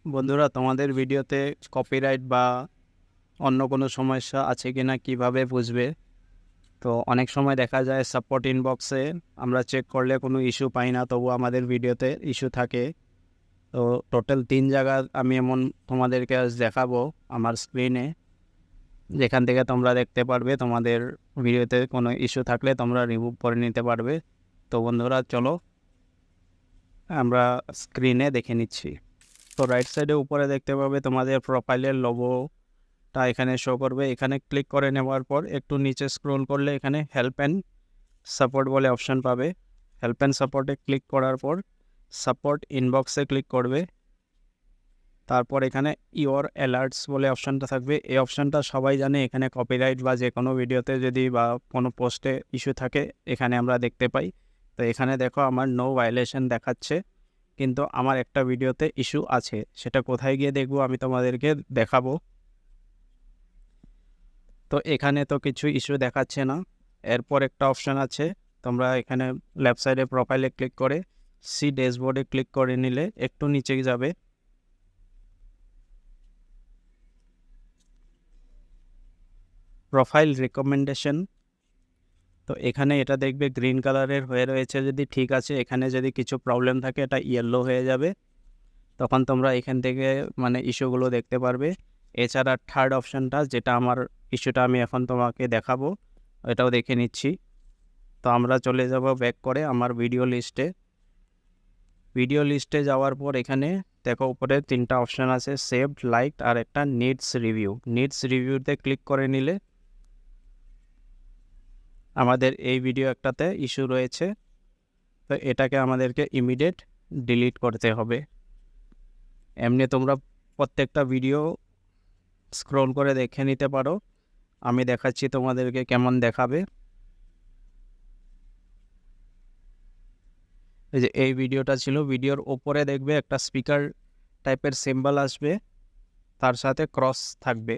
বন্ধুরা, তোমাদের ভিডিওতে কপিরাইট বা অন্য কোনো সমস্যা আছে কিনা কিভাবে বুঝবে? তো অনেক সময় দেখা যায় সাপোর্ট ইনবক্সে আমরা চেক করলে কোনো ইস্যু পাই না, তবু আমাদের ভিডিওতে ইস্যু থাকে। তো টোটাল 3 জায়গা আমি এমন তোমাদেরকে আজ দেখাবো আমার স্ক্রিনে, যেখান থেকে তোমরা দেখতে পারবে তোমাদের ভিডিওতে কোনো ইস্যু থাকলে তোমরা রিমুভ করে নিতে পারবে। তো বন্ধুরা, চলো আমরা স্ক্রিনে দেখে নিচ্ছি। তো রাইট সাইডে উপরে দেখতে পাবে তোমাদের প্রোফাইলের লোগোটা এখানে শো করবে। এখানে ক্লিক করে নেওয়ার পর একটু নিচে স্ক্রল করলে এখানে হেল্প অ্যান্ড সাপোর্ট বলে অপশন পাবে। হেল্প অ্যান্ড সাপোর্টে ক্লিক করার পর সাপোর্ট ইনবক্সে ক্লিক করবে। তারপর এখানে ইওর অ্যালার্টস বলে অপশানটা থাকবে। এই অপশানটা সবাই জানে, এখানে কপিরাইট বা যে কোনো ভিডিওতে যদি বা কোনো পোস্টে ইস্যু থাকে এখানে আমরা দেখতে পাই। তো এখানে দেখো আমার নো ভায়োলেশন দেখাচ্ছে, কিন্তু আমার একটা ভিডিওতে ইস্যু আছে। সেটা কোথায় গিয়ে দেখবো আমি তোমাদেরকে দেখাবো। তো এখানে তো কিছু ইস্যু দেখাচ্ছে না। এরপর একটা অপশান আছে, তোমরা এখানে লেফট সাইডে প্রোফাইলে ক্লিক করে সি ড্যাশবোর্ডে ক্লিক করে নিলে একটু নিচে যাবে। প্রোফাইল রিকমেন্ডেশন, তো এখানে এটা দেখবে গ্রিন কালারের হয়ে রয়েছে, যদি ঠিক আছে। এখানে যদি কিছু প্রবলেম থাকে এটা ইয়েলো হয়ে যাবে, তখন তোমরা এখান থেকে মানে ইস্যুগুলো দেখতে পারবে। এছাড়া থার্ড অপশানটা, যেটা আমার ইস্যুটা আমি এখন তোমাকে দেখাবো, এটাও দেখে নিচ্ছি। তো আমরা চলে যাব ব্যাক করে আমার ভিডিও লিস্টে। ভিডিও লিস্টে যাওয়ার পর এখানে দেখো উপরে 3টা অপশান আছে, সেভড, লাইকড আর একটা নিডস রিভিউ। নিডস রিভিউতে ক্লিক করে নিলে আমাদের এই ভিডিও একটাতে ইস্যু রয়েছে, তো এটাকে আমাদেরকে ইমিডিয়েট ডিলিট করতে হবে। এমনি তোমরা প্রত্যেকটা ভিডিও স্ক্রল করে দেখে নিতে পারো, আমি দেখাচ্ছি তোমাদেরকে কেমন দেখাবে। এই যে এই ভিডিওটা ছিল, ভিডিওর ওপরে দেখবে একটা স্পিকার টাইপের সিম্বল আসবে, তার সাথে ক্রস থাকবে।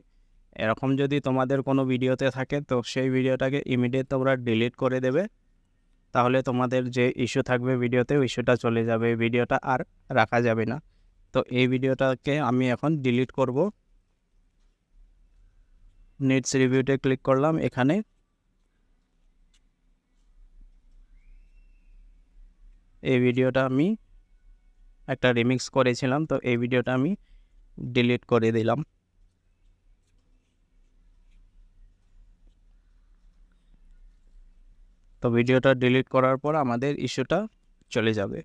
এরকম যদি তোমাদের কোনো ভিডিওতে থাকে তো সেই ভিডিওটাকে ইমিডিয়েট তোমরা ডিলিট করে দেবে, তাহলে তোমাদের যে ইস্যু থাকবে ভিডিওতে ওই ইস্যুটা চলে যাবে, ভিডিওটা আর রাখা যাবে না। তো এই ভিডিওটাকে আমি এখন ডিলিট করব। নিডস রিভিউতে ক্লিক করলাম। এখানে এই ভিডিওটা আমি একটা রিমিক্স করেছিলাম, তো এই ভিডিওটা আমি ডিলিট করে দিলাম। তো ভিডিওটা ডিলিট করার পর আমাদের ইস্যুটা চলে যাবে।